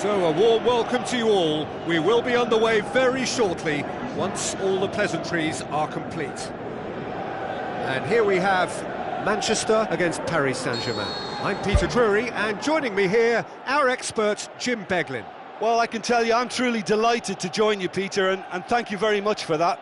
So a warm welcome to you all. We will be underway very shortly, once all the pleasantries are complete. And here we have Manchester against Paris Saint-Germain. I'm Peter Drury, and joining me here, our expert, Jim Beglin. Well, I can tell you I'm truly delighted to join you, Peter, and thank you very much for that.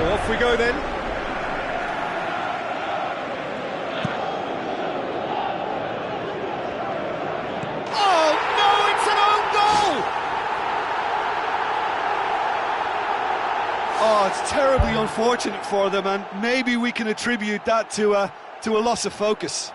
Off we go then. Oh no, it's an own goal! Oh, it's terribly unfortunate for them, and maybe we can attribute that to a loss of focus.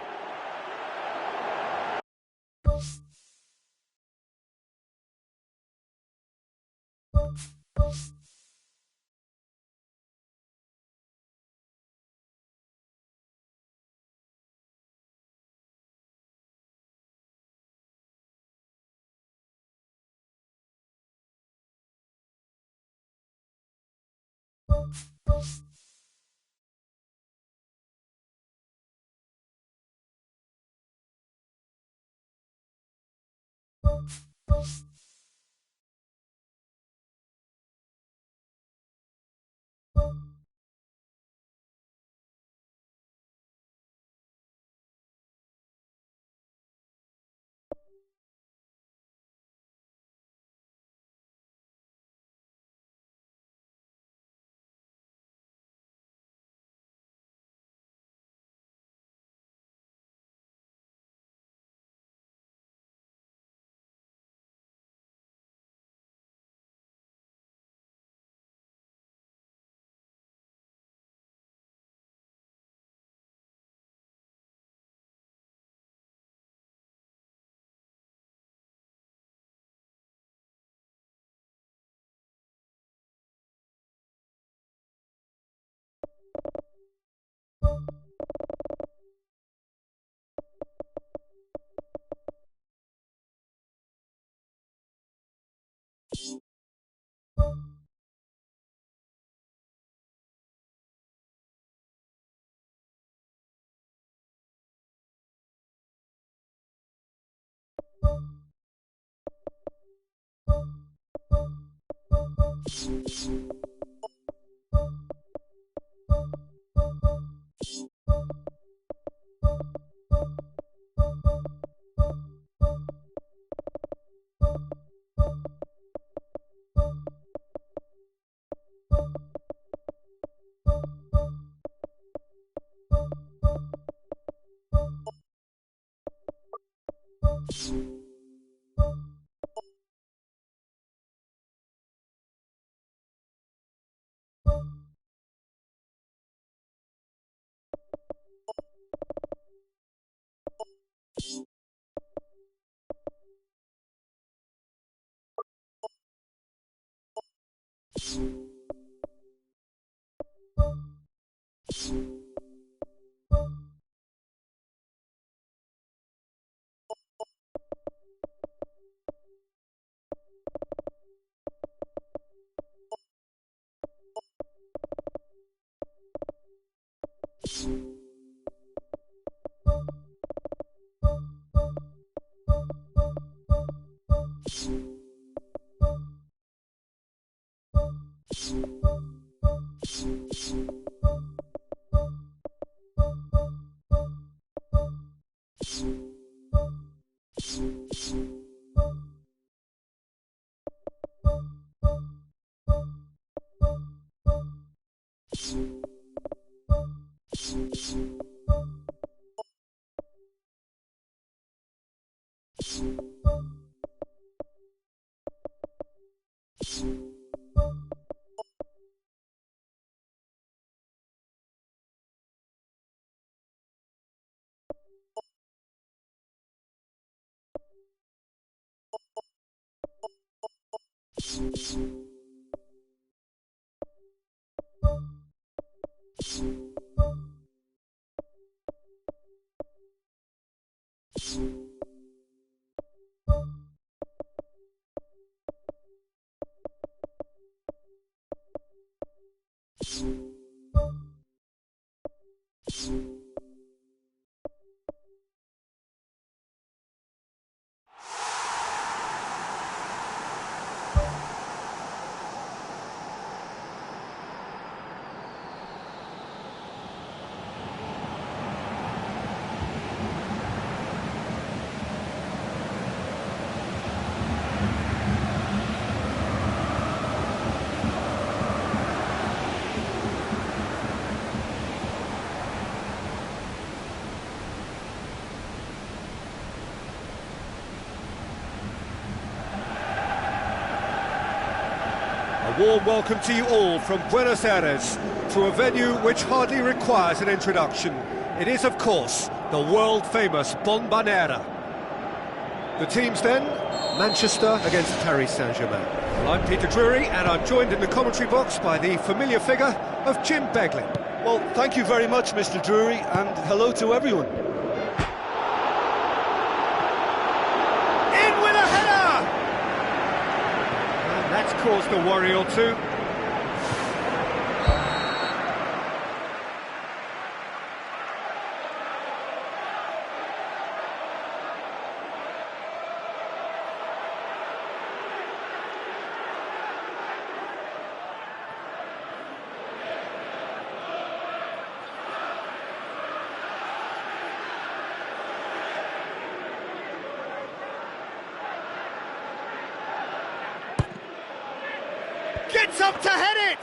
A warm welcome to you all from Buenos Aires to a venue which hardly requires an introduction. It is, of course, the world-famous Bombonera. The teams then, Manchester against Paris Saint-Germain. Well, I'm Peter Drury, and I'm joined in the commentary box by the familiar figure of Jim Beglin. Well, thank you very much, Mr. Drury, and hello to everyone. In with a header! And that's caused a worry or two. Gets up to head it!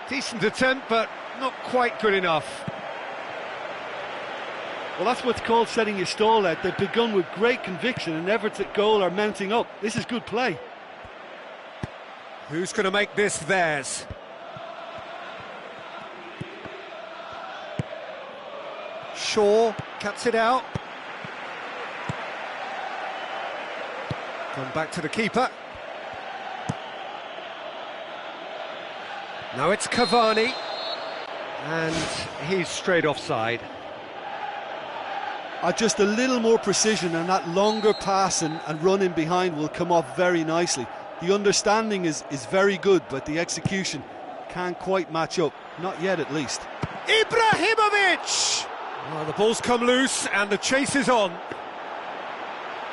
Decent attempt, but not quite good enough. Well, that's what's called setting your stall out. They've begun with great conviction and efforts at goal are mounting up. This is good play. Who's going to make this theirs? Shaw cuts it out. Gone back to the keeper. Now it's Cavani, and he's straight offside. Just a little more precision, and that longer pass and run in behind will come off very nicely. The understanding is very good, but the execution can't quite match up. Not yet, at least. Ibrahimovic! Well, the ball's come loose, and the chase is on.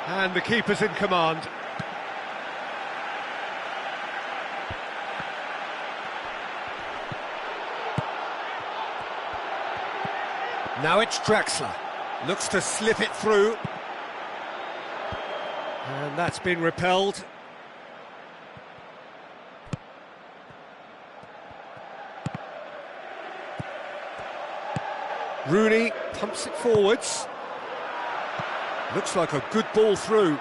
And the keeper's in command. Now it's Draxler, looks to slip it through, and that's been repelled. Rooney pumps it forwards, looks like a good ball through.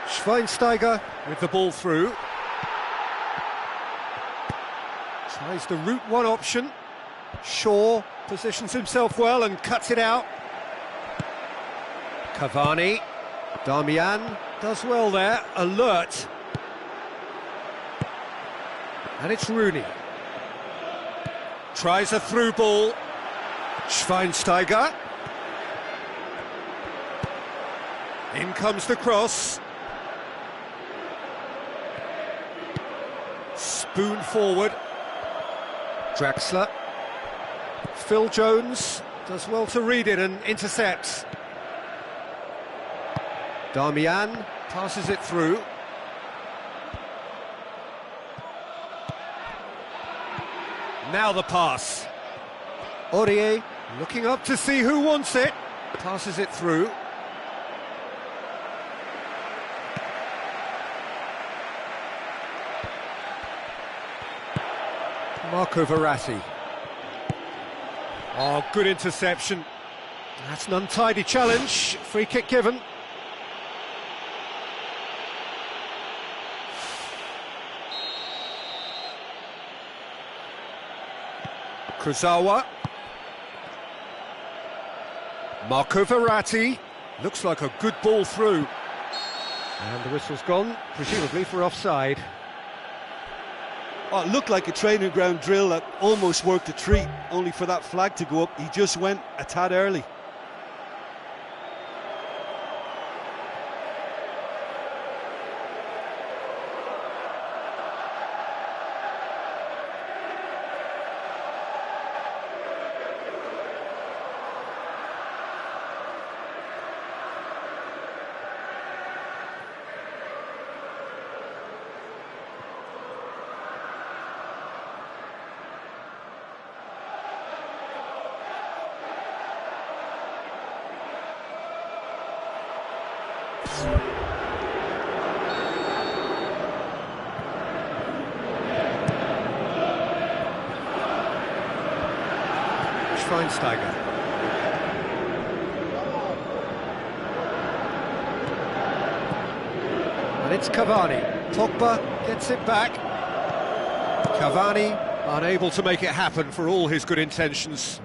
Schweinsteiger with the ball through, tries the route one option. Shaw positions himself well and cuts it out. Cavani, Darmian does well there, alert. And it's Rooney. Tries a through ball. Schweinsteiger. In comes the cross. Spoon forward. Draxler. Phil Jones does well to read it and intercepts. Darmian passes it through. Now the pass. Aurier looking up to see who wants it. Passes it through. Marco Verratti. Oh, good interception. That's an untidy challenge. Free kick given. Kurzawa. Marco Verratti. Looks like a good ball through. And the whistle's gone, presumably for offside. Oh, it looked like a training ground drill that almost worked a treat, only for that flag to go up. He just went a tad early. Schweinsteiger. And it's Cavani. Pogba gets it back. Cavani unable to make it happen for all his good intentions.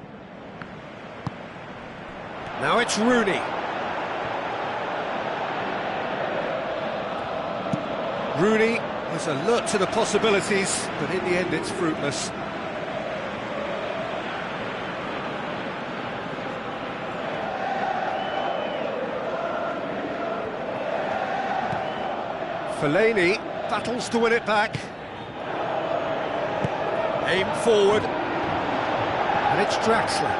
Now it's Rooney. Rooney is alert to the possibilities, but in the end it's fruitless. Fellaini battles to win it back. Aim forward. And it's Draxler.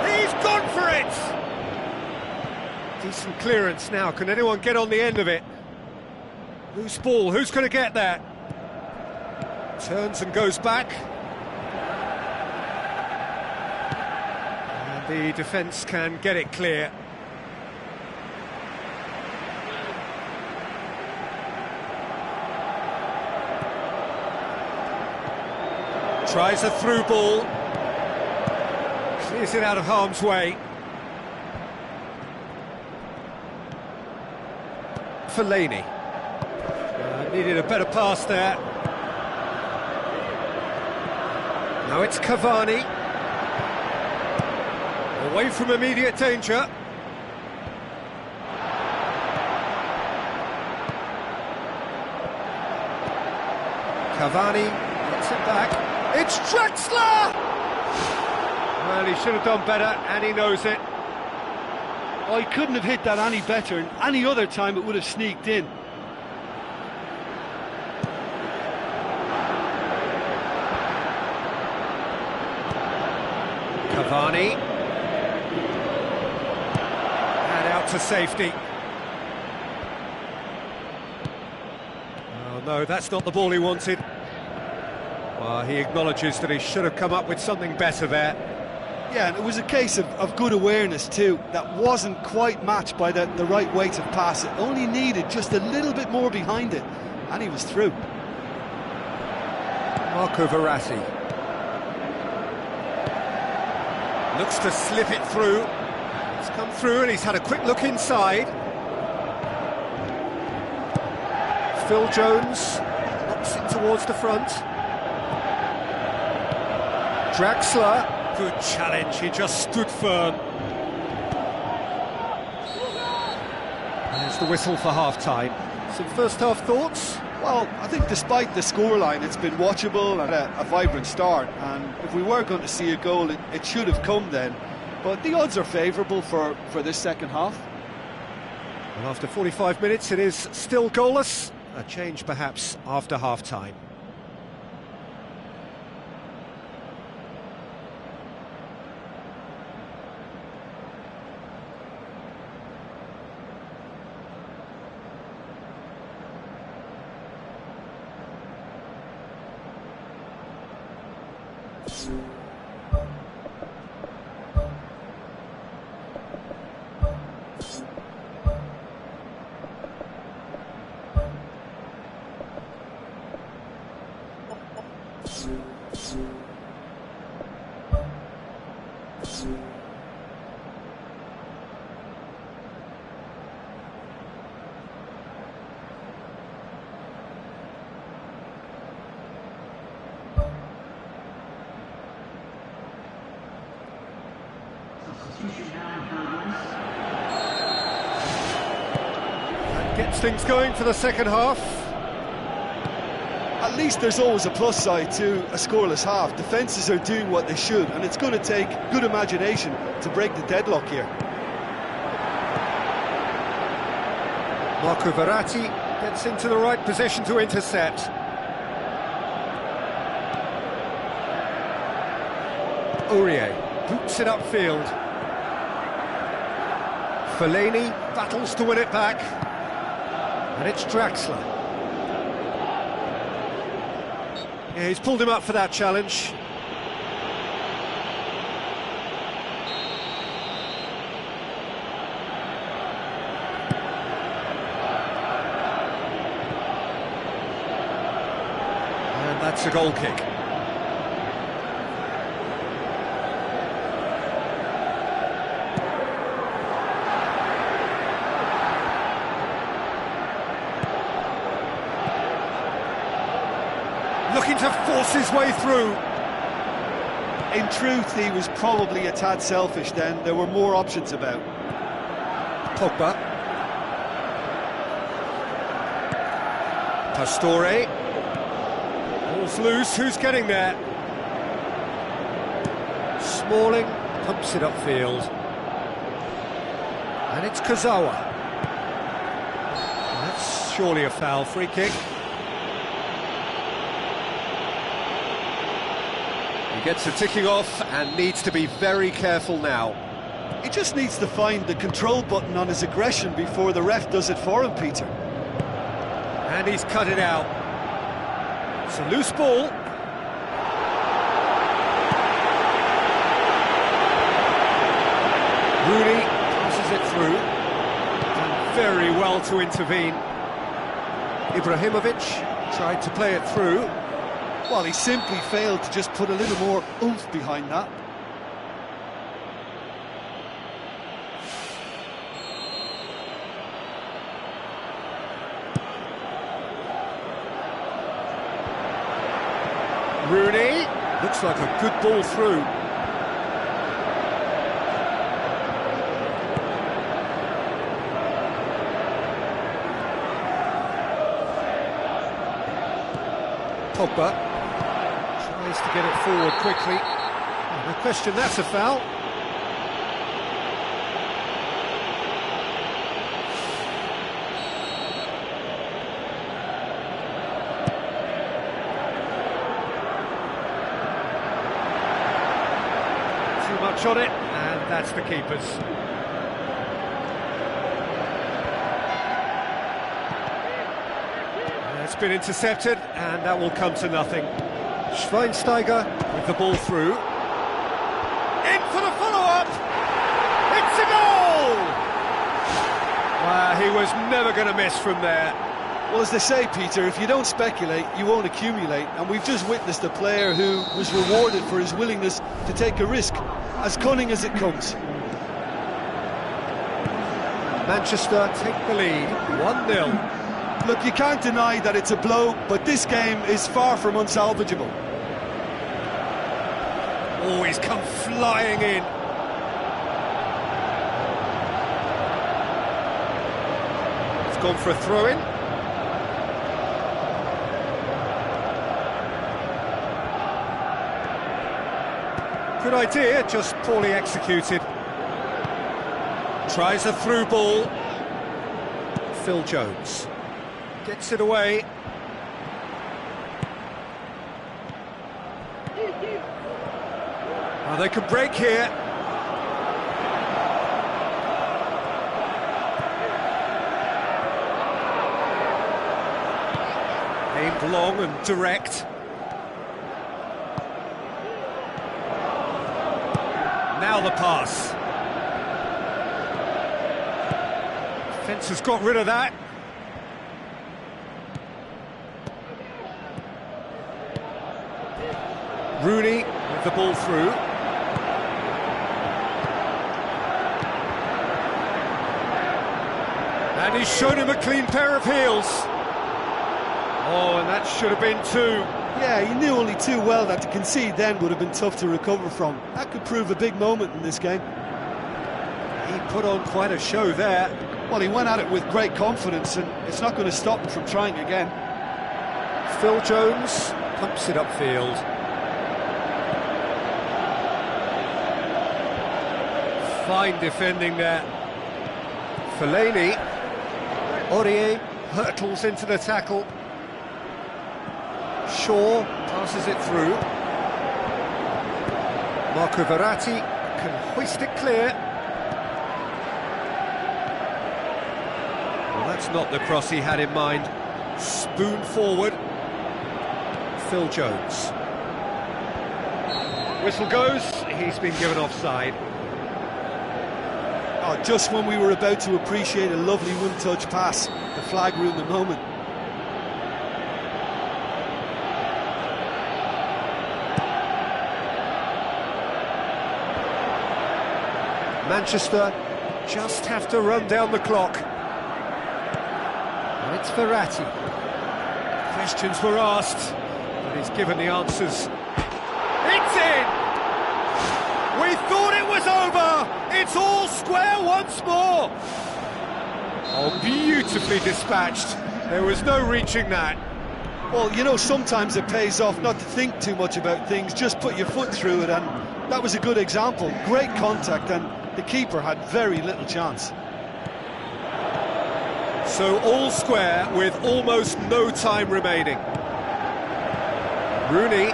He's gone for it! Decent clearance now. Can anyone get on the end of it? Loose ball. Who's going to get that? Turns and goes back. The defence can get it clear. Tries a through ball. Clears it out of harm's way. Fellaini. Needed a better pass there. Now it's Cavani. Away from immediate danger. Cavani gets it back. It's Draxler! Well, he should have done better, and he knows it. Oh, he couldn't have hit that any better, and any other time it would have sneaked in. Cavani. To safety. Oh no, that's not the ball he wanted. Well, he acknowledges that he should have come up with something better there. Yeah, and it was a case of good awareness too. That wasn't quite matched by the right weight of pass. It only needed just a little bit more behind it, and he was through. Marco Verratti looks to slip it through. It's come through and he's had a quick look inside. Phil Jones knocks it towards the front. Draxler, good challenge, he just stood firm. There's the whistle for half-time. Some first-half thoughts? Well, I think despite the scoreline, it's been watchable and a vibrant start. And if we were going to see a goal, it should have come then. But the odds are favourable for this second half. And after 45 minutes, it is still goalless. A change, perhaps, after half-time. That gets things going for the second half. At least there's always a plus side to a scoreless half. Defences are doing what they should, and it's going to take good imagination to break the deadlock here. Marco Verratti gets into the right position to intercept. Aurier boots it upfield. Fellaini battles to win it back. And it's Draxler. Yeah, he's pulled him up for that challenge. And that's a goal kick. Looking to force his way through. In truth, he was probably a tad selfish then. There were more options about. Pogba. Pastore. Ball's loose, who's getting there? Smalling pumps it upfield. And it's Kazawa. That's surely a foul, free kick. He gets the ticking off and needs to be very careful now. He just needs to find the control button on his aggression before the ref does it for him, Peter. And he's cut it out. It's a loose ball. Rooney passes it through. Done very well to intervene. Ibrahimovic tried to play it through. Well, he simply failed to just put a little more oomph behind that. Rooney, looks like a good ball through. Pogba tries to get it forward quickly. No question, that's a foul. Too much on it, and that's the keeper's. It's been intercepted, and that will come to nothing. Schweinsteiger with the ball through. In for the follow-up! It's a goal! Wow, he was never going to miss from there. Well, as they say, Peter, if you don't speculate, you won't accumulate. And we've just witnessed a player who was rewarded for his willingness to take a risk, as cunning as it comes. Manchester take the lead, 1-0. Look, you can't deny that it's a blow, but this game is far from unsalvageable. Oh, he's come flying in. It's gone for a throw-in. Good idea, just poorly executed. Tries a through ball. Phil Jones gets it away. Oh, they could break here. Aimed long and direct. Now the pass. Defence has got rid of that. Rooney with the ball through. And he's shown him a clean pair of heels. Oh, and that should have been two. Yeah, he knew only too well that to concede then would have been tough to recover from. That could prove a big moment in this game. He put on quite a show there. Well, he went at it with great confidence, and it's not going to stop him from trying again. Phil Jones pumps it upfield. Fine defending there. Fellaini. Aurier hurtles into the tackle. Shaw passes it through. Marco Verratti can hoist it clear. Well, that's not the cross he had in mind. Spoon forward. Phil Jones. Whistle goes, he's been given offside. Oh, just when we were about to appreciate a lovely one-touch pass, the flag ruined the moment. Manchester just have to run down the clock. And it's Verratti. Questions were asked, but he's given the answers. It's in! We thought it was over! It's all square once more! Oh, beautifully dispatched. There was no reaching that. Well, you know, sometimes it pays off not to think too much about things, just put your foot through it, and that was a good example. Great contact, and the keeper had very little chance. So all square with almost no time remaining. Rooney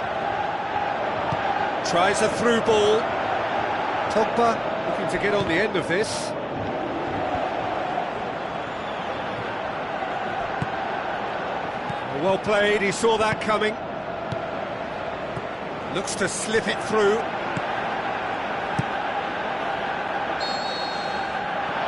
tries a through ball. Pogba looking to get on the end of this. Well played, he saw that coming. Looks to slip it through.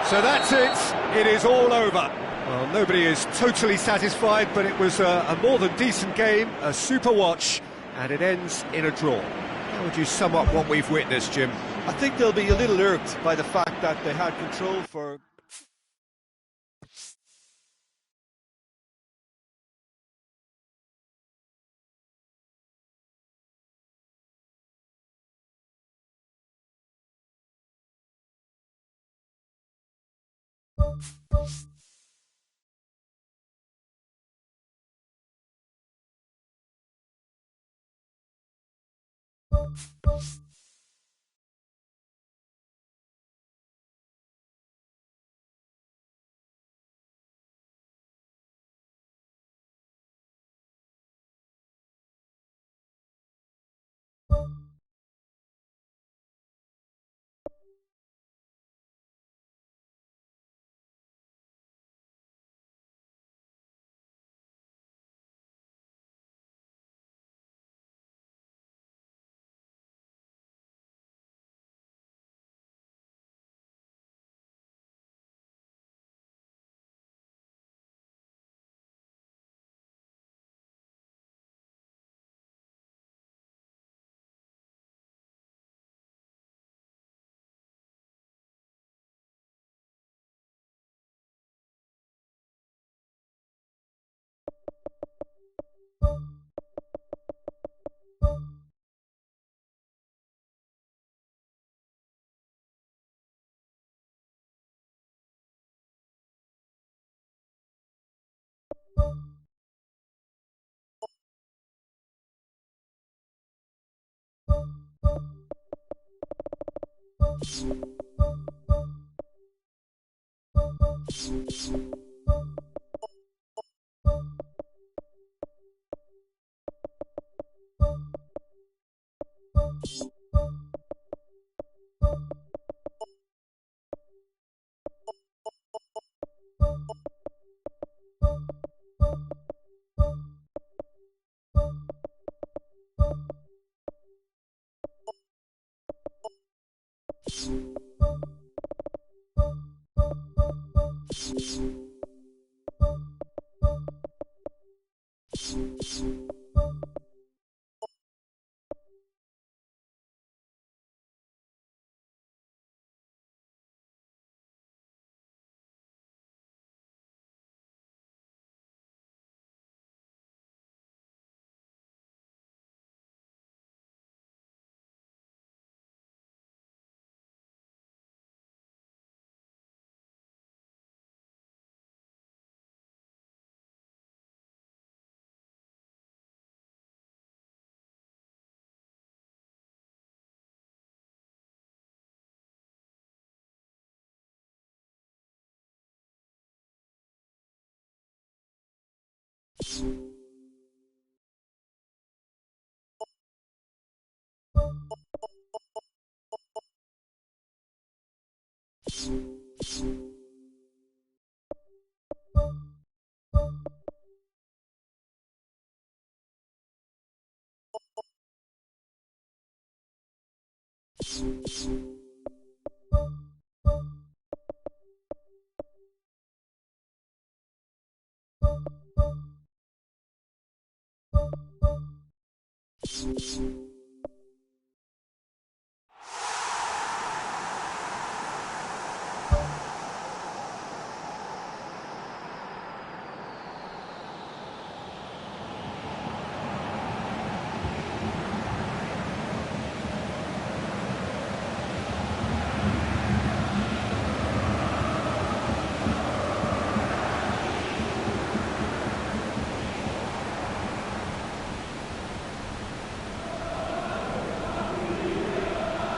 So that's it, it is all over. Well, nobody is totally satisfied, but it was a more than decent game, a super watch, and it ends in a draw. How would you sum up what we've witnessed, Jim? I think they'll be a little irked by the fact that they had control for...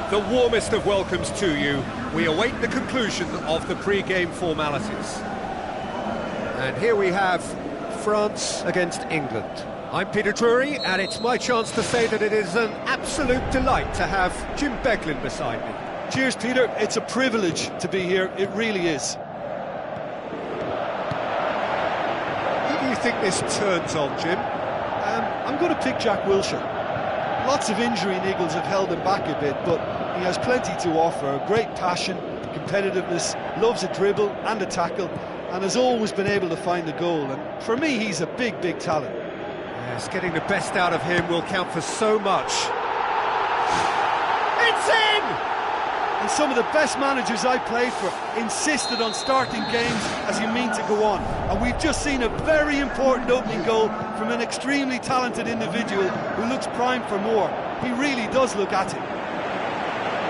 The warmest of welcomes to you. We await the conclusion of the pre-game formalities. And here we have France against England. I'm Peter Drury, and it's my chance to say that it is an absolute delight to have Jim Beglin beside me. Cheers, Peter. It's a privilege to be here. It really is. Who do you think this turns on, Jim? I'm going to pick Jack Wilshere. Lots of injury niggles have held him back a bit, but he has plenty to offer. Great passion, competitiveness, loves a dribble and a tackle, and has always been able to find the goal. And for me, he's a big, big talent. Yes, getting the best out of him will count for so much. It's in! And some of the best managers I played for insisted on starting games as you mean to go on. And we've just seen a very important opening goal from an extremely talented individual who looks primed for more. He really does look at it.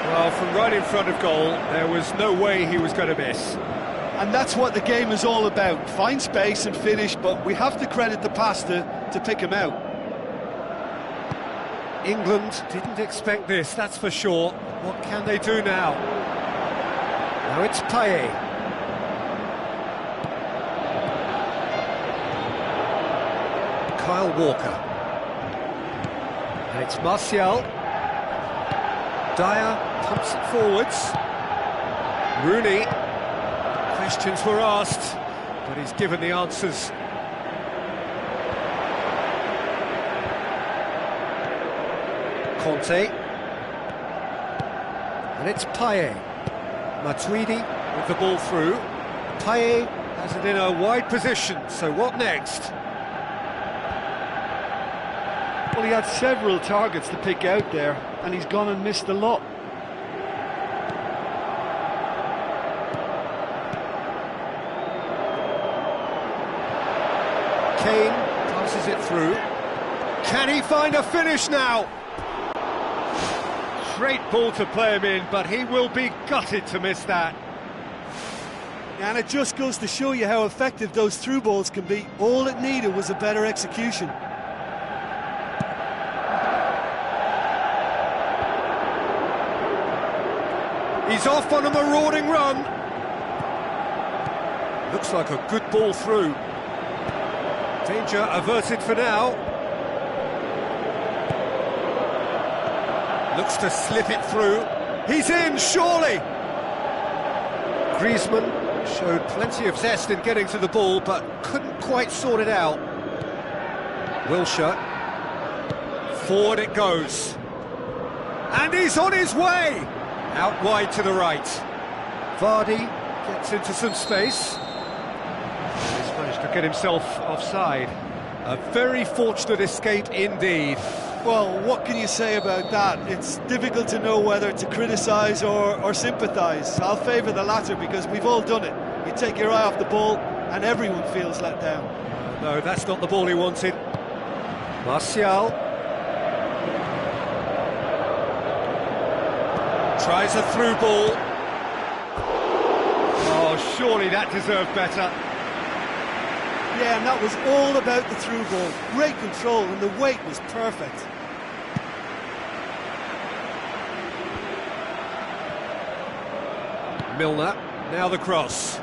Well, from right in front of goal, there was no way he was going to miss. And that's what the game is all about. Find space and finish, but we have to credit the pass to pick him out. England didn't expect this, that's for sure. What can they do now? Now it's Payet. Kyle Walker. And it's Martial. Dyer pumps it forwards. Rooney. Questions were asked, but he's given the answers. Conte. And it's Payet. Matuidi with the ball through. Payet has it in a wide position, so what next? Well, he had several targets to pick out there, and he's gone and missed a lot. Kane passes it through. Can he find a finish now? Great ball to play him in, but he will be gutted to miss that. And it just goes to show you how effective those through balls can be. All it needed was a better execution. He's off on a marauding run. Looks like a good ball through. Danger averted for now. Looks to slip it through. He's in, surely! Griezmann showed plenty of zest in getting to the ball, but couldn't quite sort it out. Wilshere. Forward it goes. And he's on his way! Out wide to the right. Vardy gets into some space. He's managed to get himself offside. A very fortunate escape indeed. Well, what can you say about that? It's difficult to know whether to criticise or sympathise. I'll favour the latter because we've all done it. You take your eye off the ball and everyone feels let down. No, that's not the ball he wanted. Martial. Tries a through ball. Oh, surely that deserved better. Yeah, and that was all about the through ball. Great control, and the weight was perfect. Milner, now the cross.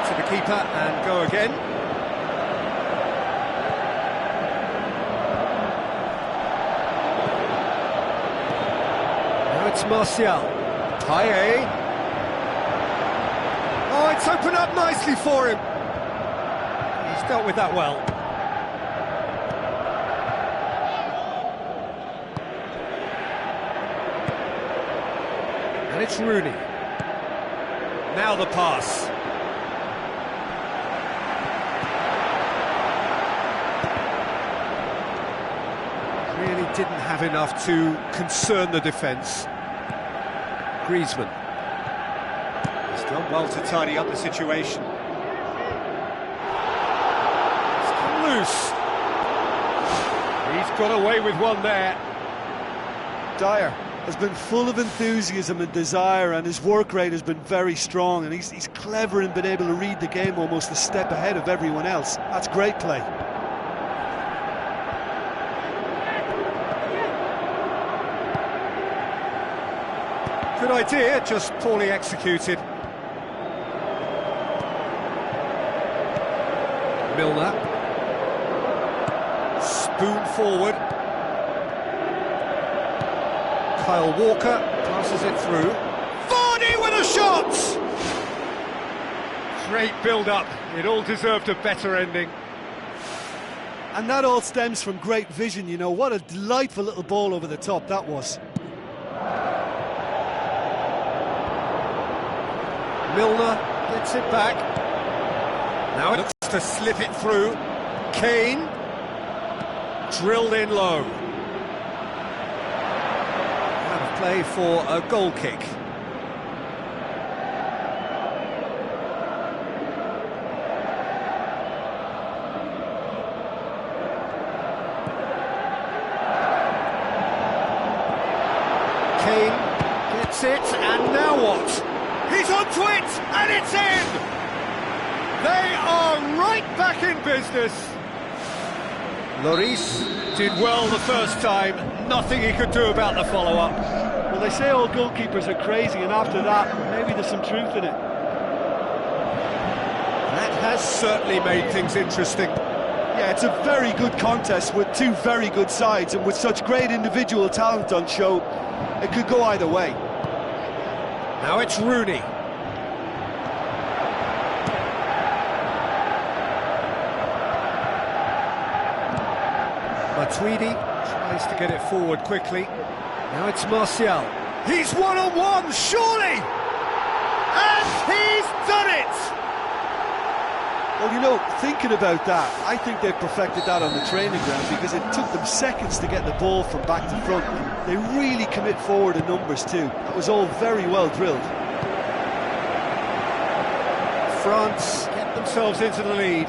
To the keeper and go again. Now it's Martial. Payet. Oh, it's opened up nicely for him. He's dealt with that well. And it's Rooney. Now the pass. Really didn't have enough to concern the defence. Griezmann. He's done well to tidy up the situation. It's come loose. He's got away with one there. Dyer has been full of enthusiasm and desire, and his work rate has been very strong, and he's clever in being able to read the game almost a step ahead of everyone else. That's great play. Good idea, just poorly executed. Milner. Spoon forward. Kyle Walker passes it through. Vardy with a shot! Great build-up. It all deserved a better ending. And that all stems from great vision, you know. What a delightful little ball over the top that was. Milner gets it back. Now it looks to slip it through. Kane. Drilled in low. Out of play for a goal kick. Kane gets it, and now what? He's onto it, and it's in! They are right back in business. Lloris did well the first time, nothing he could do about the follow-up. Well, they say all goalkeepers are crazy, and after that, maybe there's some truth in it. That has certainly made things interesting. Yeah, it's a very good contest with two very good sides, and with such great individual talent on show, it could go either way. Now it's Rooney. Matuidi tries to get it forward quickly. Now it's Martial. He's one-on-one, surely! And he's done it! Well, you know, thinking about that, I think they've perfected that on the training ground, because it took them seconds to get the ball from back to front. They really commit forward in numbers too. That was all very well drilled. France get themselves into the lead.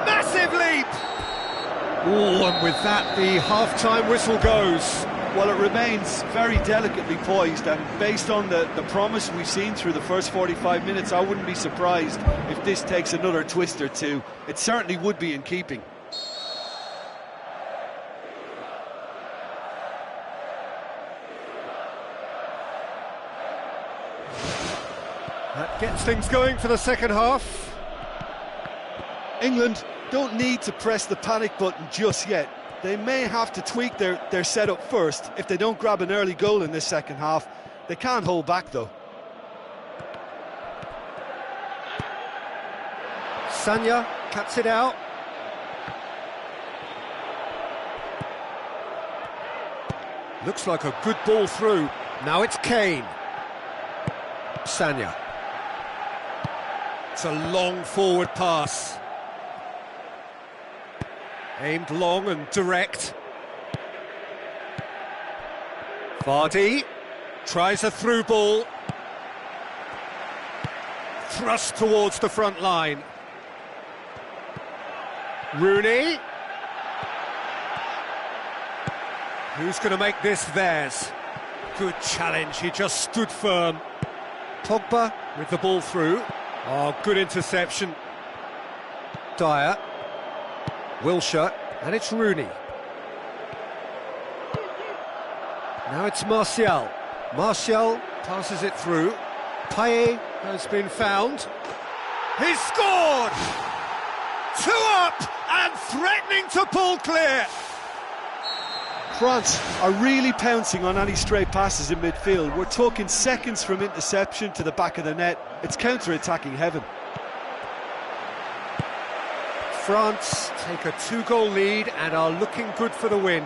Massive leap! Oh, and with that, the half-time whistle goes. Well, it remains very delicately poised, and based on the promise we've seen through the first 45 minutes, I wouldn't be surprised if this takes another twist or two. It certainly would be in keeping. That gets things going for the second half. England don't need to press the panic button just yet. They may have to tweak their setup first if they don't grab an early goal in this second half. They can't hold back, though. Sanya cuts it out. Looks like a good ball through. Now it's Kane. Sanya. It's a long forward pass. Aimed long and direct. Vardy tries a through ball. Thrust towards the front line. Rooney. Who's going to make this theirs? Good challenge, he just stood firm. Pogba with the ball through. Oh, good interception. Dyer. Wilshere, and it's Rooney. Now it's Martial. Martial passes it through. Payet has been found. He's scored! 2 up and threatening to pull clear. France are really pouncing on any stray passes in midfield. We're talking seconds from interception to the back of the net. It's counter-attacking heaven. France take a 2-goal lead and are looking good for the win.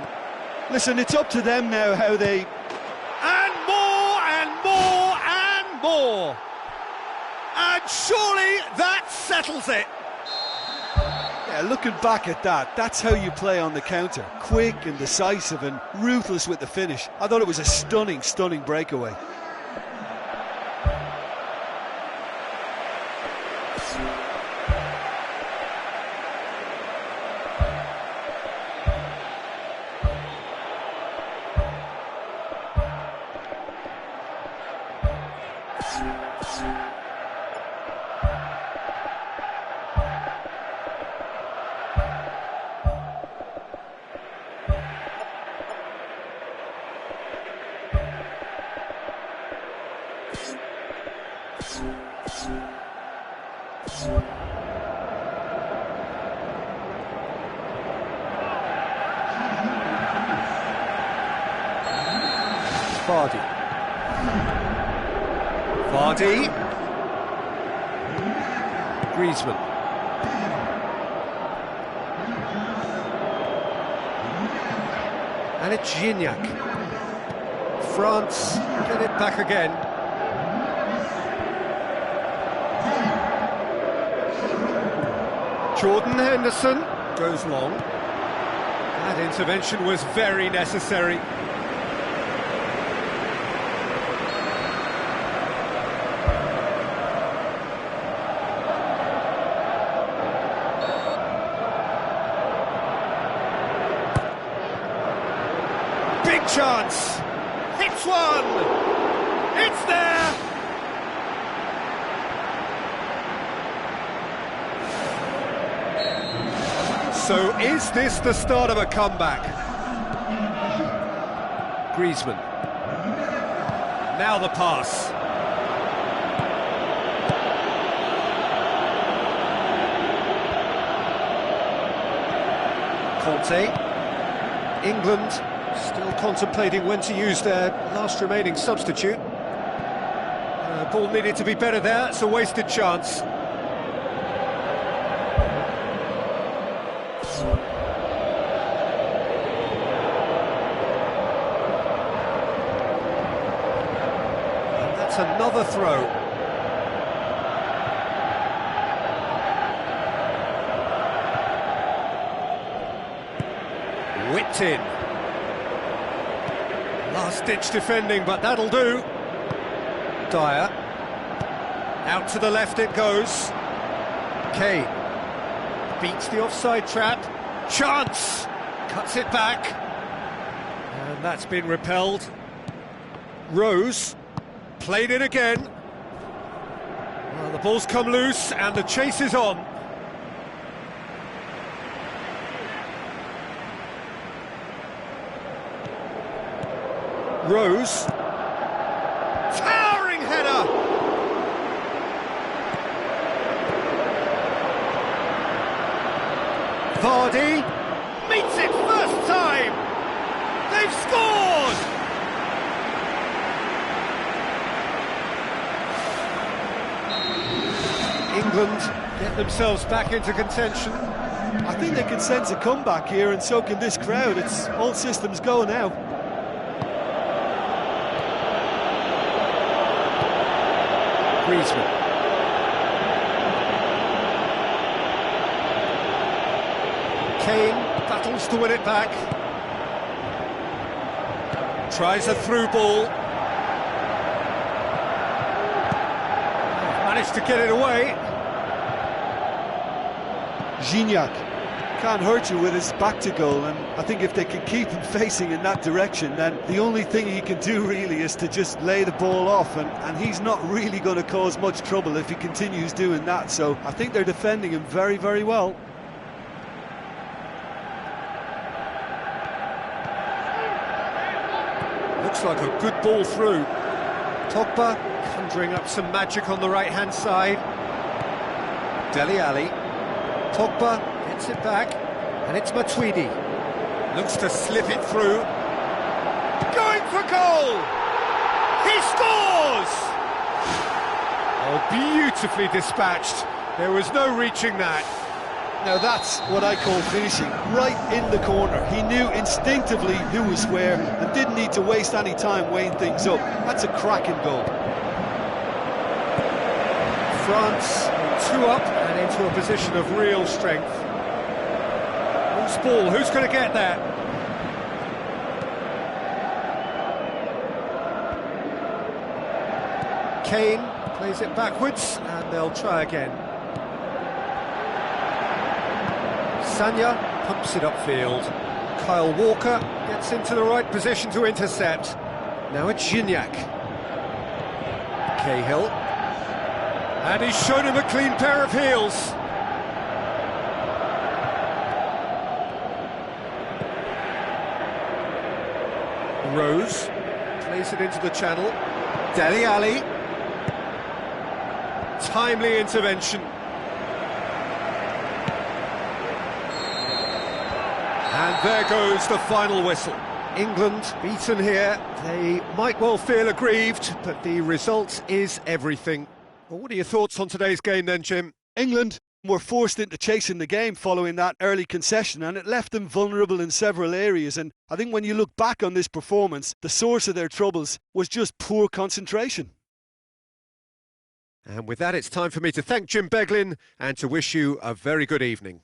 Listen, it's up to them now how they... And more and more and more! And surely that settles it! Yeah, looking back at that, that's how you play on the counter. Quick and decisive and ruthless with the finish. I thought it was a stunning, stunning breakaway. Vardy. Griezmann. And it's Gignac. France get it back again. Jordan Henderson goes long. That intervention was very necessary. Big chance! Hits one! It's there! So is this the start of a comeback? Griezmann. Now the pass. Conte. England still contemplating when to use their last remaining substitute. Ball needed to be better there, it's a wasted chance. And that's another throw. Whipped in. Last-ditch defending, but that'll do. Dyer. Out to the left it goes. Kane. Beats the offside trap. Chance! Cuts it back. And that's been repelled. Rose. Played it again. Well, the ball's come loose and the chase is on. Rose. Towering header! Vardy meets it first time! They've scored! England get themselves back into contention. I think they can sense a comeback here, and so can this crowd. It's all systems go now. Griezmann. Kane battles to win it back. Tries a through ball. Managed to get it away. Gignac can't hurt you with his back to goal, and I think if they can keep him facing in that direction, then the only thing he can do really is to just lay the ball off, and he's not really going to cause much trouble if he continues doing that. So I think they're defending him very, very well. Looks like a good ball through. Pogba conjuring up some magic on the right-hand side. Dele Alli. Pogba gets it back, and it's Matuidi. Looks to slip it through. for goal! He scores! Oh, beautifully dispatched. There was no reaching that. Now that's what I call finishing, right in the corner. He knew instinctively who was where and didn't need to waste any time weighing things up. That's a cracking goal. France 2 up and into a position of real strength. Loose ball, who's going to get that? Kane plays it backwards and they'll try again. Sanya pumps it upfield. Kyle Walker gets into the right position to intercept. Now it's Gignac. Cahill. And he's shown him a clean pair of heels. Rose plays it into the channel. Dele Alli. Timely intervention. And there goes the final whistle. England beaten here. They might well feel aggrieved, but the result is everything. Well, what are your thoughts on today's game then, Jim? England were forced into chasing the game following that early concession, and it left them vulnerable in several areas. And I think when you look back on this performance, the source of their troubles was just poor concentration. And with that, it's time for me to thank Jim Beglin and to wish you a very good evening.